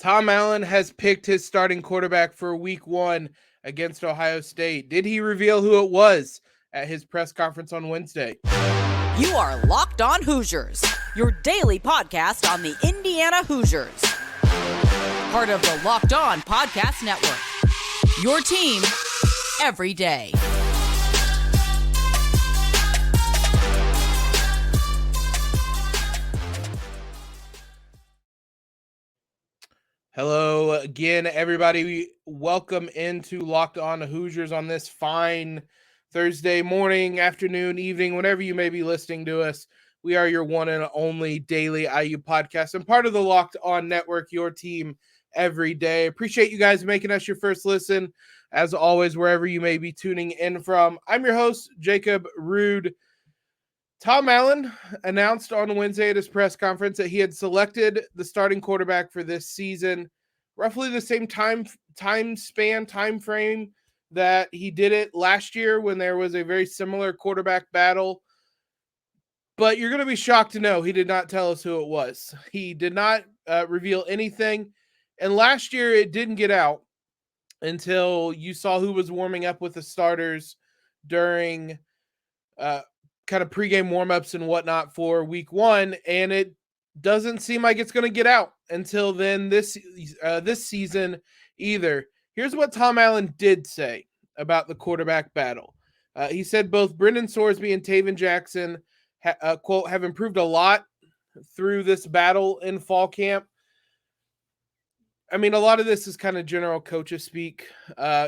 Tom Allen has picked his starting quarterback for week 1 against Ohio State. Did he reveal who it was at his press conference on Wednesday? You are Locked On Hoosiers, your daily podcast on the Indiana Hoosiers. Part of the Locked On Podcast Network, your team every day. Hello again, everybody. Welcome into Locked On Hoosiers on this fine Thursday morning, afternoon, evening, whenever you may be listening to us. We are your one and only daily IU podcast and part of the Locked On Network, your team every day. Appreciate you guys making us your first listen, as always, wherever you may be tuning in from. I'm your host, Jacob Rude. Tom Allen announced on Wednesday at his press conference that he had selected the starting quarterback for this season, roughly the same time frame that he did it last year when there was a very similar quarterback battle. But you're going to be shocked to know he did not tell us who it was. He did not reveal anything. And last year it didn't get out until you saw who was warming up with the starters during kind of pregame warmups and whatnot for week 1, and it doesn't seem like it's going to get out until then this season either. Here's what Tom Allen did say about the quarterback battle. He said both Brendan Sorsby and Tayven Jackson quote, have improved a lot through this battle in fall camp. I mean, a lot of this is kind of general coaches speak.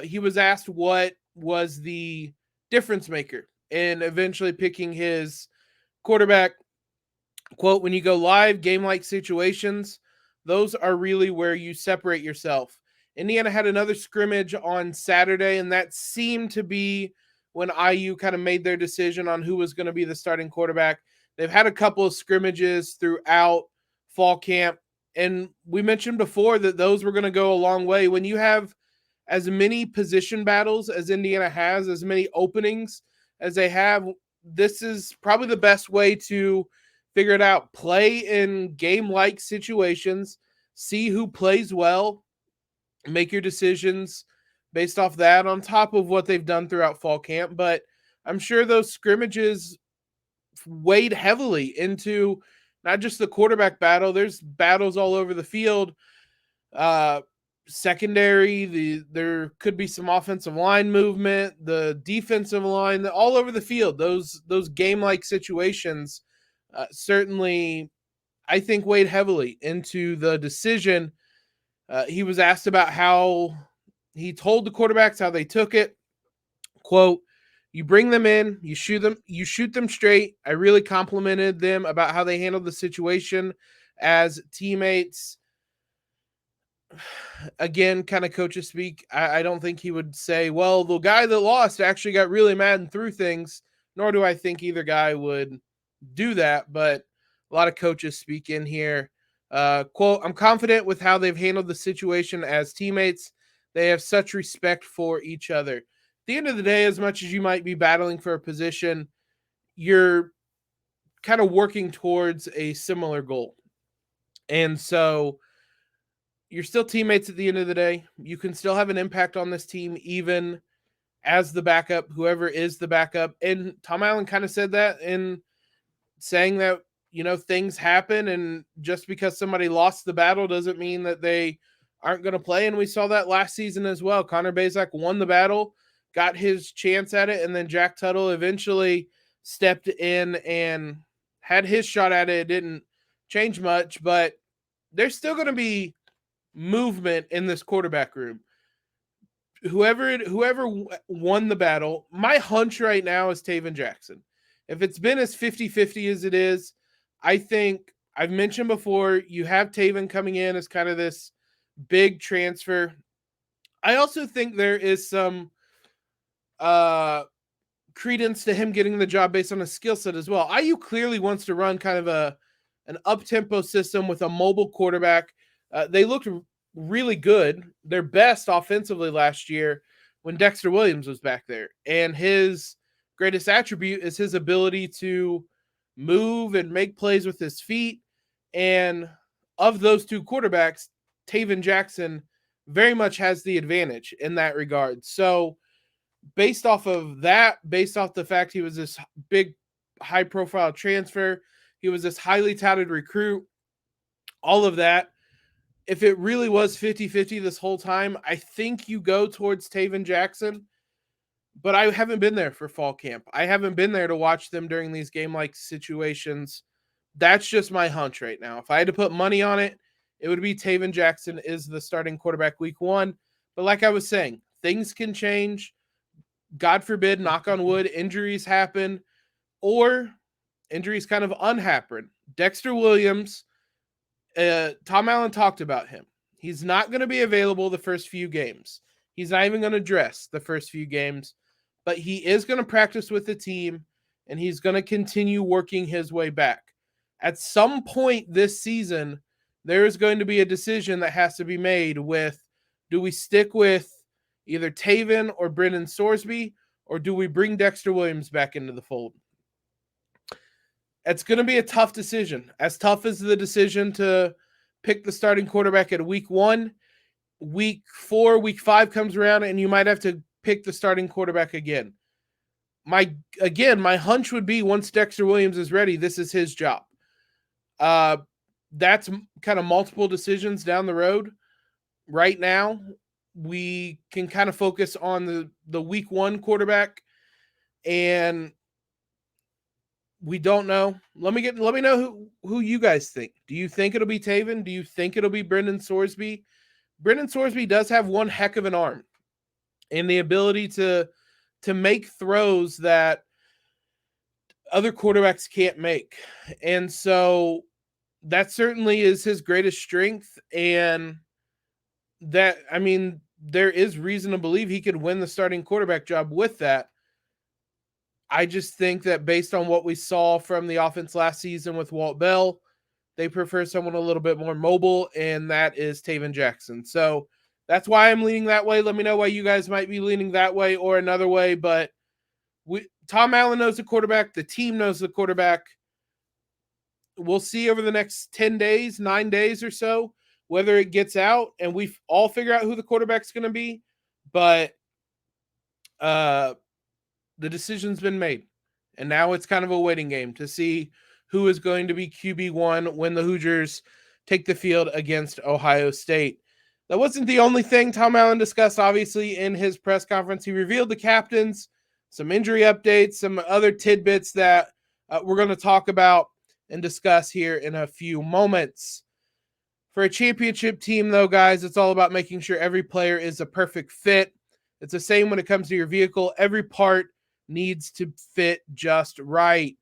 He was asked what was the difference maker and eventually picking his quarterback. Quote, when you go live, game-like situations, those are really where you separate yourself. Indiana had another scrimmage on Saturday, and that seemed to be when IU kind of made their decision on who was going to be the starting quarterback. They've had a couple of scrimmages throughout fall camp, and we mentioned before that those were going to go a long way. When you have as many position battles as Indiana has, as many openings as they have, this is probably the best way to figure it out. Play in game-like situations, see who plays well, make your decisions based off that on top of what they've done throughout fall camp. But I'm sure those scrimmages weighed heavily into not just the quarterback battle. There's battles all over the field. Secondary, there could be some offensive line movement, the defensive line, all over the field. Those game-like situations certainly, I think, weighed heavily into the decision. He was asked about how he told the quarterbacks how they took it. Quote, you bring them in, you shoot them straight. I really complimented them about how they handled the situation as teammates. Again, kind of coaches speak. I don't think he would say, well, the guy that lost actually got really mad and threw things, nor do I think either guy would do that, but a lot of coaches speak in here. Quote, I'm confident with how they've handled the situation as teammates. They have such respect for each other. At the end of the day, as much as you might be battling for a position, you're kind of working towards a similar goal. And so you're still teammates at the end of the day. You can still have an impact on this team, even as the backup, whoever is the backup. And Tom Allen kind of said that in saying that, you know, things happen, and just because somebody lost the battle doesn't mean that they aren't going to play. And we saw that last season as well. Connor Bazak won the battle, got his chance at it, and then Jack Tuttle eventually stepped in and had his shot at it. It didn't change much, but there's still going to be movement in this quarterback room. Whoever won the battle, my hunch right now is Tayven Jackson. If it's been as 50-50 as it is, I think I've mentioned before, you have Tayven coming in as kind of this big transfer. I also think there is some credence to him getting the job based on a skill set as well. IU clearly wants to run kind of an up-tempo system with a mobile quarterback. They looked really good, their best offensively last year when Dexter Williams was back there. And his greatest attribute is his ability to move and make plays with his feet. And of those two quarterbacks, Tayven Jackson very much has the advantage in that regard. So based off of that, based off the fact he was this big, high-profile transfer, he was this highly touted recruit, all of that, if it really was 50-50 this whole time, I think you go towards Tayven Jackson. But I haven't been there for fall camp. I haven't been there to watch them during these game-like situations. That's just my hunch right now. If I had to put money on it, it would be Tayven Jackson is the starting quarterback week 1. But like I was saying, things can change. God forbid, knock on wood, injuries happen, or injuries kind of unhappen. Dexter Williams, Tom Allen talked about him. He's not going to be available the first few games. He's not even going to dress the first few games, but he is going to practice with the team, and he's going to continue working his way back. At some point this season, there is going to be a decision that has to be made with, do we stick with either Tayven or Brendan Sorsby, or do we bring Dexter Williams back into the fold? It's going to be a tough decision. As tough as the decision to pick the starting quarterback at week 1, week 4, week 5 comes around, and you might have to pick the starting quarterback again. My hunch would be once Dexter Williams is ready, this is his job. That's kind of multiple decisions down the road. Right now, we can kind of focus on the week 1 quarterback, and we don't know. Let me know who you guys think. Do you think it'll be Tayven? Do you think it'll be Brendan Sorsby? Brendan Sorsby does have one heck of an arm and the ability to make throws that other quarterbacks can't make. And so that certainly is his greatest strength. And that, I mean, there is reason to believe he could win the starting quarterback job with that. I just think that based on what we saw from the offense last season with Walt Bell, they prefer someone a little bit more mobile, and that is Tayven Jackson. So that's why I'm leaning that way. Let me know why you guys might be leaning that way or another way. But Tom Allen knows the quarterback. The team knows the quarterback. We'll see over the next 10 days, 9 days or so, whether it gets out and we all figure out who the quarterback's going to be. But the decision's been made, and now it's kind of a waiting game to see who is going to be QB1 when the Hoosiers take the field against Ohio State. That wasn't the only thing Tom Allen discussed, obviously, in his press conference. He revealed the captains, some injury updates, some other tidbits that we're going to talk about and discuss here in a few moments. For a championship team, though, guys, it's all about making sure every player is a perfect fit. It's the same when it comes to your vehicle. Every part needs to fit just right.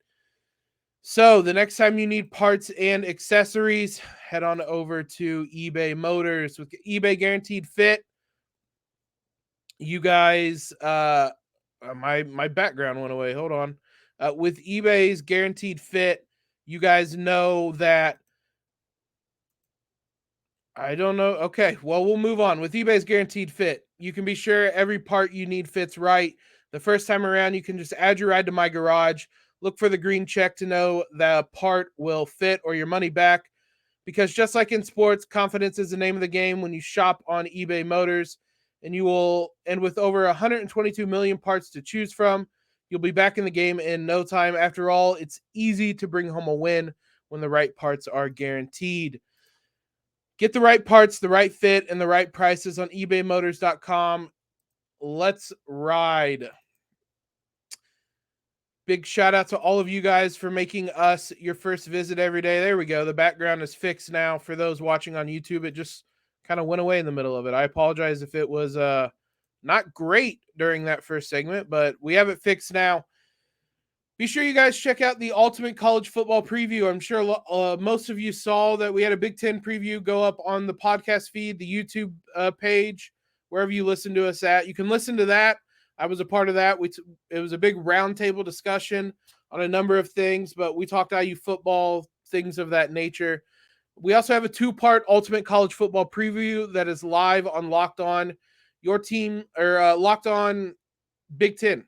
So the next time you need parts and accessories, head on over to eBay Motors. With eBay Guaranteed Fit, you guys, my background went away. Hold on. With eBay's Guaranteed Fit, you guys know that I don't know. Okay, well, we'll move on. With eBay's Guaranteed Fit, you can be sure every part you need fits right. The first time around, you can just add your ride to My Garage. Look for the green check to know the part will fit or your money back. Because just like in sports, confidence is the name of the game when you shop on eBay Motors. And with over 122 million parts to choose from, you'll be back in the game in no time. After all, it's easy to bring home a win when the right parts are guaranteed. Get the right parts, the right fit, and the right prices on ebaymotors.com. Let's ride. Big shout out to all of you guys for making us your first visit every day. There we go. The background is fixed now. For those watching on YouTube, it just kind of went away in the middle of it. I apologize if it was not great during that first segment, but we have it fixed now. Be sure you guys check out the Ultimate College Football Preview. I'm sure most of you saw that we had a Big Ten preview go up on the podcast feed, the YouTube page, wherever you listen to us at. You can listen to that. I was a part of that. It was a big roundtable discussion on a number of things, but we talked IU football, things of that nature. We also have a 2-part Ultimate College Football Preview that is live on Locked On Your Team, or Locked On Big Ten.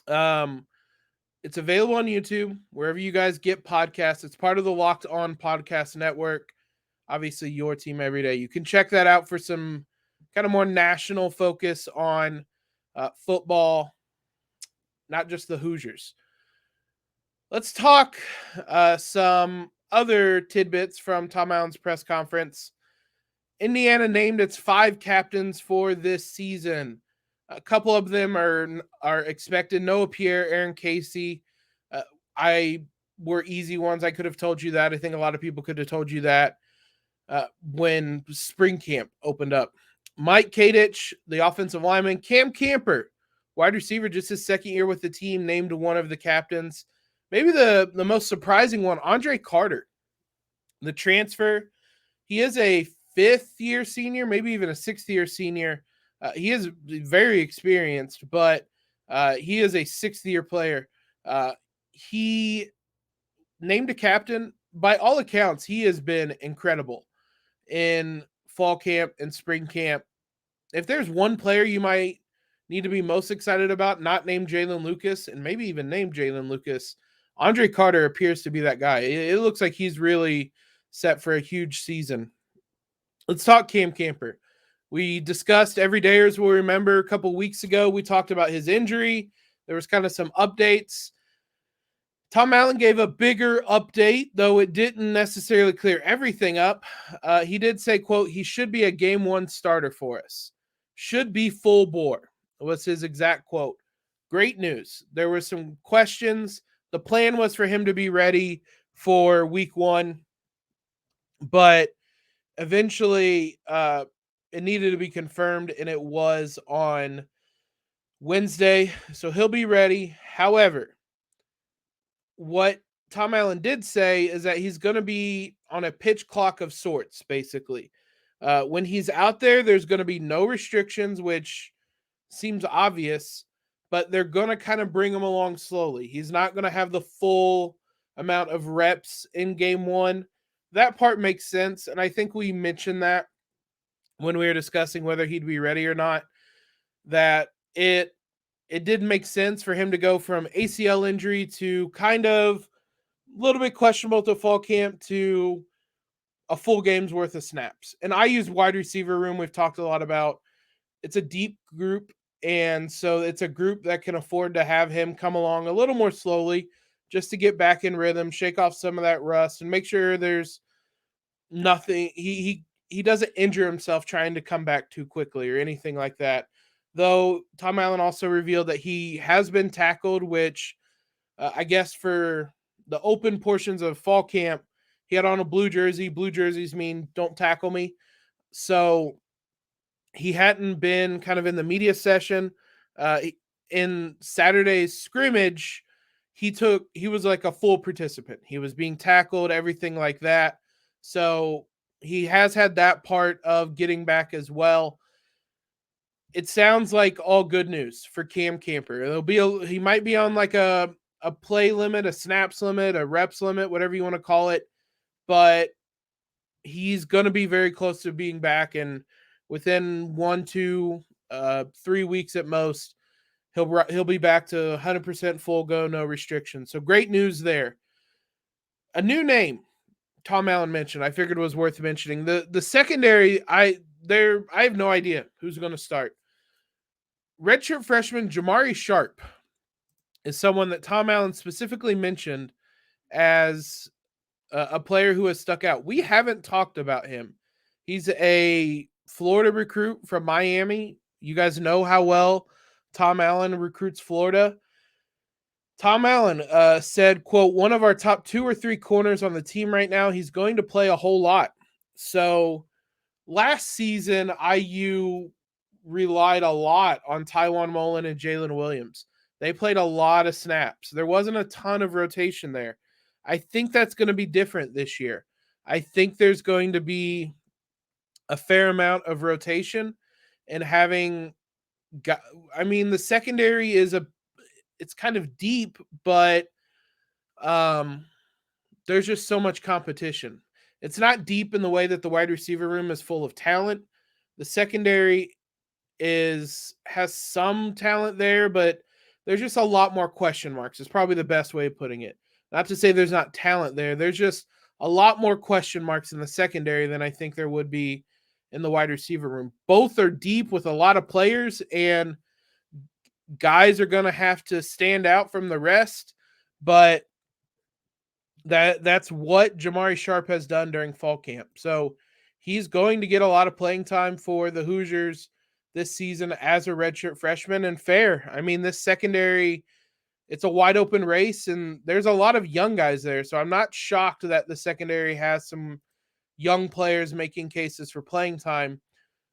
It's available on YouTube, wherever you guys get podcasts. It's part of the Locked On Podcast Network. obviously your team every day. You can check that out for some kind of more national focus on football, not just the Hoosiers. Let's talk some other tidbits from Tom Allen's press conference. Indiana named its 5 captains for this season. A couple of them are expected. Noah Pierre, Aaron Casey. I were easy ones. I could have told you that. I think a lot of people could have told you that when spring camp opened up. Mike Katic, the offensive lineman. Cam Camper, wide receiver, just his second year with the team, named one of the captains. Maybe the most surprising one, Andre Carter, the transfer. He is a 5th-year senior, maybe even a 6th-year senior. He is very experienced, but he is a 6th-year player. He named a captain. By all accounts, he has been incredible in fall camp and spring camp. If there's one player you might need to be most excited about, not named Jalen Lucas, and maybe even named Jalen Lucas, Andre Carter appears to be that guy. It looks like he's really set for a huge season. Let's talk Cam Camper. We discussed everydayers will remember a couple weeks ago. We talked about his injury. There was kind of some updates. Tom Allen gave a bigger update, though it didn't necessarily clear everything up. He did say, quote, he should be a game 1 starter for us. Should be full bore, was his exact quote. Great news. There were some questions. The plan was for him to be ready for week 1, but eventually it needed to be confirmed, and it was on Wednesday, so he'll be ready. However, what Tom Allen did say is that he's going to be on a pitch clock of sorts, basically. When he's out there, there's going to be no restrictions, which seems obvious, but they're going to kind of bring him along slowly. He's not going to have the full amount of reps in game 1. That part makes sense, and I think we mentioned that when we were discussing whether he'd be ready or not, that it didn't make sense for him to go from ACL injury to kind of a little bit questionable to fall camp to a full game's worth of snaps. And I use wide receiver room. We've talked a lot about it's a deep group, and so it's a group that can afford to have him come along a little more slowly just to get back in rhythm, shake off some of that rust, and make sure there's nothing. He doesn't injure himself trying to come back too quickly or anything like that. Though Tom Allen also revealed that he has been tackled, which I guess for the open portions of fall camp, he had on a blue jersey. Blue jerseys mean don't tackle me. So he hadn't been kind of in the media session. In Saturday's scrimmage, he was like a full participant. He was being tackled, everything like that. So he has had that part of getting back as well. It sounds like all good news for Cam Camper. He might be on like a play limit, a snaps limit, a reps limit, whatever you want to call it, but he's going to be very close to being back, and within 1, 2, 3 weeks at most, he'll be back to 100% full go, no restrictions. So great news there. A new name Tom Allen mentioned, I figured was worth mentioning. The secondary, I have no idea who's going to start. Redshirt freshman Jamari Sharp is someone that Tom Allen specifically mentioned as a player who has stuck out. We haven't talked about him. He's a Florida recruit from Miami. You guys know how well Tom Allen recruits Florida. Tom Allen said, quote, one of our top 2 or 3 corners on the team right now. He's going to play a whole lot. So last season, IU relied a lot on Tayven Mullen and Jalen Williams. They played a lot of snaps. There wasn't a ton of rotation there. I think that's going to be different this year. I think there's going to be a fair amount of rotation and the secondary it's kind of deep, but there's just so much competition. It's not deep in the way that the wide receiver room is full of talent. The secondary has some talent there, but there's just a lot more question marks. It's probably the best way of putting it. Not to say there's not talent there. There's just a lot more question marks in the secondary than I think there would be in the wide receiver room. Both are deep with a lot of players, and guys are going to have to stand out from the rest, but that's what Jamari Sharp has done during fall camp. So he's going to get a lot of playing time for the Hoosiers this season as a redshirt freshman, and fair. I mean, this secondary, it's a wide open race, and there's a lot of young guys there. So I'm not shocked that the secondary has some young players making cases for playing time.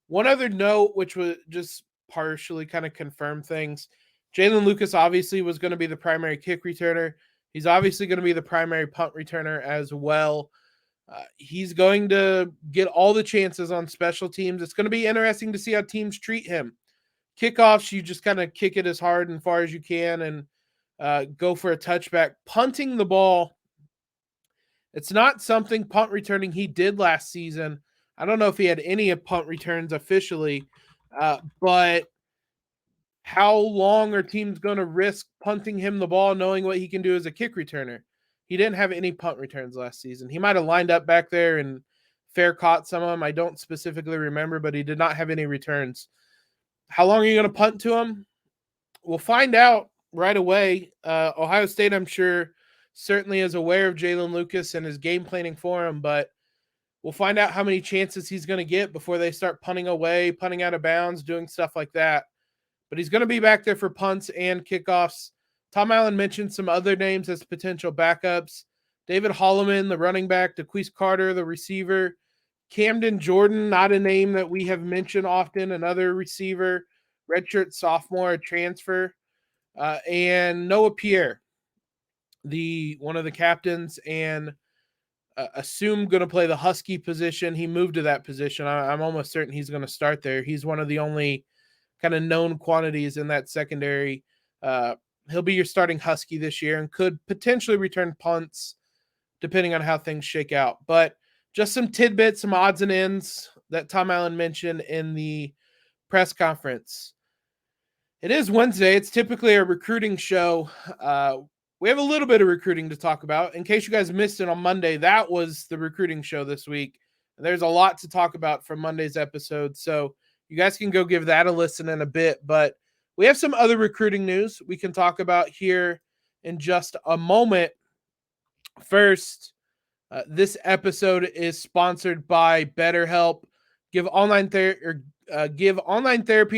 One other note, which was just partially kind of confirmed things, Jalen Lucas obviously was going to be the primary kick returner. He's obviously going to be the primary punt returner as well. He's going to get all the chances on special teams. It's going to be interesting to see how teams treat him. Kickoffs, you just kind of kick it as hard and far as you can and go for a touchback. Punting the ball, it's not something punt returning he did last season. I don't know if he had any punt returns officially, but how long are teams going to risk punting him the ball knowing what he can do as a kick returner? He didn't have any punt returns last season. He might have lined up back there and fair caught some of them. I don't specifically remember, but he did not have any returns. How long are you going to punt to him? We'll find out right away. Ohio State, I'm sure, certainly is aware of Jalen Lucas and his game planning for him, but we'll find out how many chances he's going to get before they start punting away, punting out of bounds, doing stuff like that. But he's going to be back there for punts and kickoffs. Tom Allen mentioned some other names as potential backups. David Holloman, the running back, DeQuise Carter, the receiver, Camden Jordan, not a name that we have mentioned often, another receiver, redshirt sophomore, a transfer, and Noah Pierre, one of the captains, and assume going to play the Husky position. He moved to that position. I'm almost certain he's going to start there. He's one of the only kind of known quantities in that secondary. He'll be your starting Husky this year and could potentially return punts depending on how things shake out. But just some tidbits, some odds and ends that Tom Allen mentioned in the press conference. It is Wednesday. It's typically a recruiting show. We have a little bit of recruiting to talk about. In case you guys missed it on Monday, that was the recruiting show this week. There's a lot to talk about from Monday's episode, so you guys can go give that a listen in a bit. But we have some other recruiting news we can talk about here in just a moment. First, this episode is sponsored by BetterHelp. Give online therapy a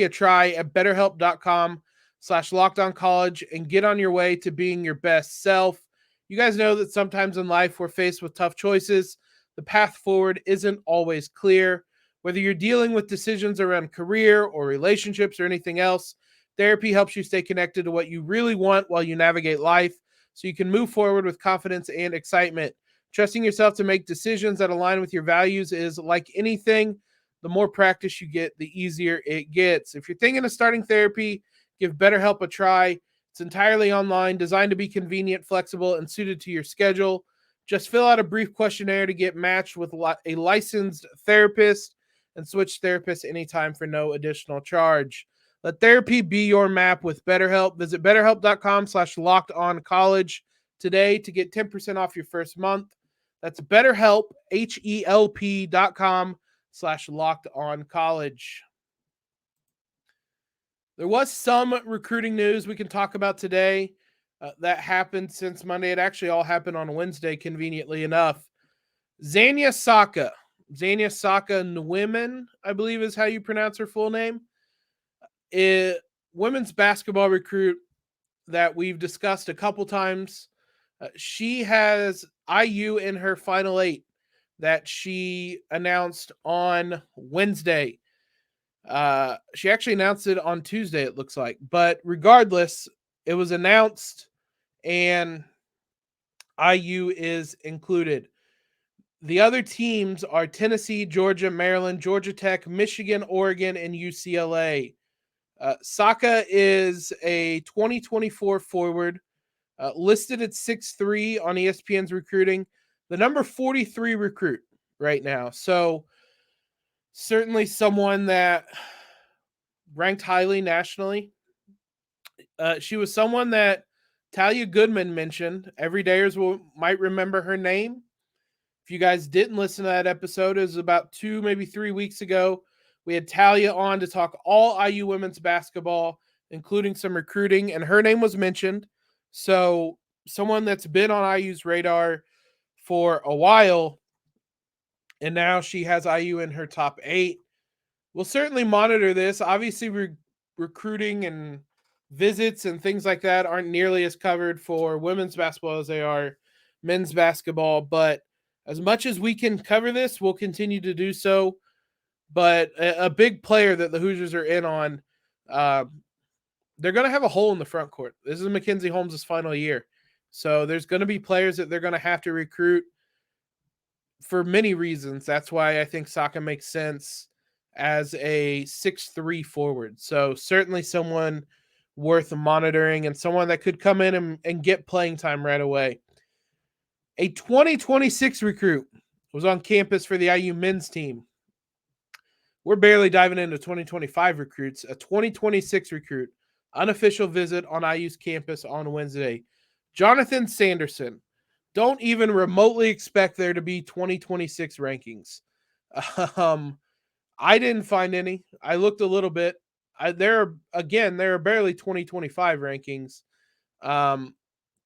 try at betterhelp.com/lockedoncollege and get on your way to being your best self. You guys know that sometimes in life we're faced with tough choices. The path forward isn't always clear. Whether you're dealing with decisions around career or relationships or anything else, therapy helps you stay connected to what you really want while you navigate life so you can move forward with confidence and excitement. Trusting yourself to make decisions that align with your values is like anything. The more practice you get, the easier it gets. If you're thinking of starting therapy, give BetterHelp a try. It's entirely online, designed to be convenient, flexible, and suited to your schedule. Just fill out a brief questionnaire to get matched with a licensed therapist and switch therapists anytime for no additional charge. Let therapy be your map with BetterHelp. Visit betterhelp.com/lockedoncollege today to get 10% off your first month. That's BetterHelp, HELP.com/lockedoncollege. There was some recruiting news we can talk about today that happened since Monday. It actually all happened on Wednesday, conveniently enough. Zania Socka Nwimmen, I believe is how you pronounce her full name, women's basketball recruit that we've discussed a couple times. She has IU in her final 8 that she announced on Wednesday. She actually announced it on Tuesday, it looks like. But regardless, it was announced and IU is included. The other teams are Tennessee, Georgia, Maryland, Georgia Tech, Michigan, Oregon, and UCLA. Socka is a 2024 forward, listed at 6'3" on ESPN's recruiting, the number 43 recruit right now. So certainly someone that ranked highly nationally. She was someone that Talia Goodman mentioned. Everydayers might remember her name. If you guys didn't listen to that episode, it was about 2, maybe 3 weeks ago. We had Talia on to talk all IU women's basketball, including some recruiting, and her name was mentioned. So someone that's been on IU's radar for a while, and now she has IU in her top 8. We'll certainly monitor this. Obviously, recruiting and visits and things like that aren't nearly as covered for women's basketball as they are men's basketball, but as much as we can cover this, we'll continue to do so. But a big player that the Hoosiers are in on, they're going to have a hole in the front court. This is Mackenzie Holmes' final year. So there's going to be players that they're going to have to recruit for many reasons. That's why I think Socka makes sense as a 6'3" forward. So certainly someone worth monitoring and someone that could come in and get playing time right away. A 2026 recruit was on campus for the IU men's team. We're barely diving into 2025 recruits. A 2026 recruit, unofficial visit on IU's campus on Wednesday. Jonathan Sanderson. Don't even remotely expect there to be 2026 rankings. I didn't find any. I looked a little bit. There are barely 2025 rankings.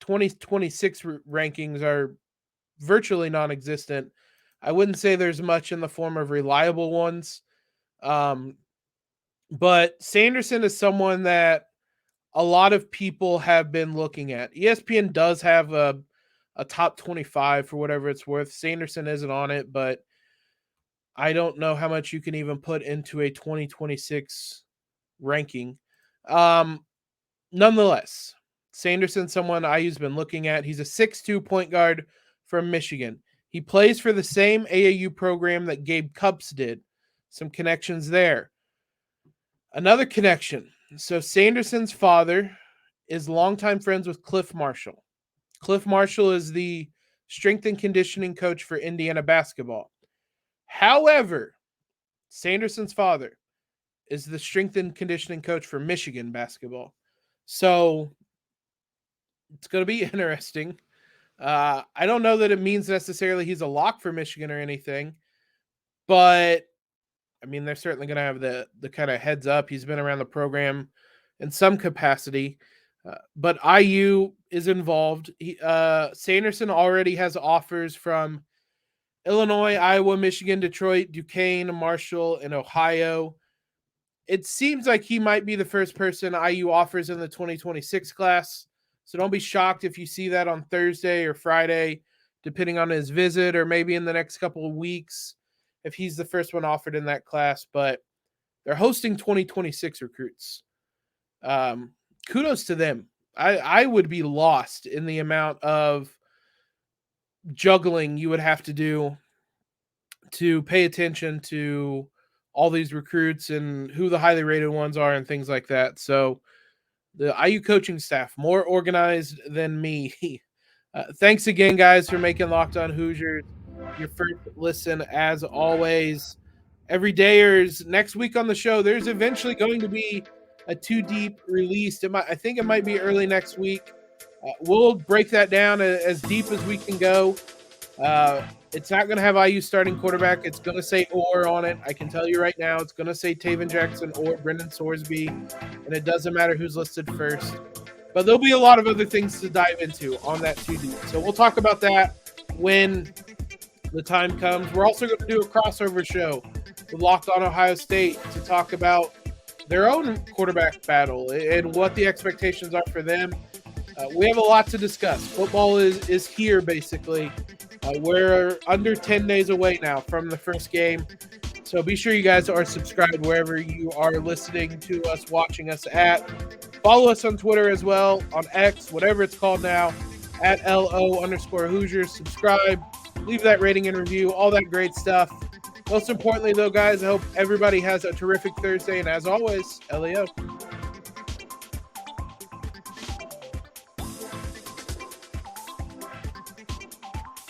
2026 rankings are virtually non-existent. I wouldn't say there's much in the form of reliable ones. But Sanderson is someone that a lot of people have been looking at. ESPN does have a top 25 for whatever it's worth. Sanderson isn't on it, but I don't know how much you can even put into a 2026 ranking. Nonetheless, Sanderson, someone IU's been looking at. He's a 6'2" point guard from Michigan. He plays for the same AAU program that Gabe Cupps did. Some connections there. Another connection. So Sanderson's father is longtime friends with Cliff Marshall. Cliff Marshall is the strength and conditioning coach for Indiana basketball. However, Sanderson's father is the strength and conditioning coach for Michigan basketball. So it's going to be interesting. I don't know that it means necessarily he's a lock for Michigan or anything, but I mean, they're certainly going to have the kind of heads up. He's been around the program in some capacity, but IU is involved. Sanderson already has offers from Illinois, Iowa, Michigan, Detroit, Duquesne, Marshall, and Ohio. It seems like he might be the first person IU offers in the 2026 class. So don't be shocked if you see that on Thursday or Friday, depending on his visit, or maybe in the next couple of weeks if he's the first one offered in that class. But they're hosting 2026 recruits. Kudos to them. I would be lost in the amount of juggling you would have to do to pay attention to all these recruits and who the highly rated ones are and things like that. So the IU coaching staff, more organized than me. Thanks again, guys, for making Locked On Hoosiers your first listen. As always, every day or next week on the show, there's eventually going to be a Too Deep released. I think it might be early next week. We'll break that down as deep as we can go. It's not going to have IU starting quarterback. It's going to say or on it. I can tell you right now, it's going to say Tayven Jackson or Brendan Sorsby, and it doesn't matter who's listed first. But there'll be a lot of other things to dive into on that Too Deep. So we'll talk about that when the time comes. We're also going to do a crossover show with Locked On Ohio State to talk about their own quarterback battle and what the expectations are for them. We have a lot to discuss. Football is here, basically. We're under 10 days away now from the first game. So be sure you guys are subscribed wherever you are listening to us, watching us at. Follow us on Twitter as well, on X, whatever it's called now, at @LO_Hoosiers. Subscribe, leave that rating and review, all that great stuff. Most importantly, though, guys, I hope everybody has a terrific Thursday. And as always, LEO.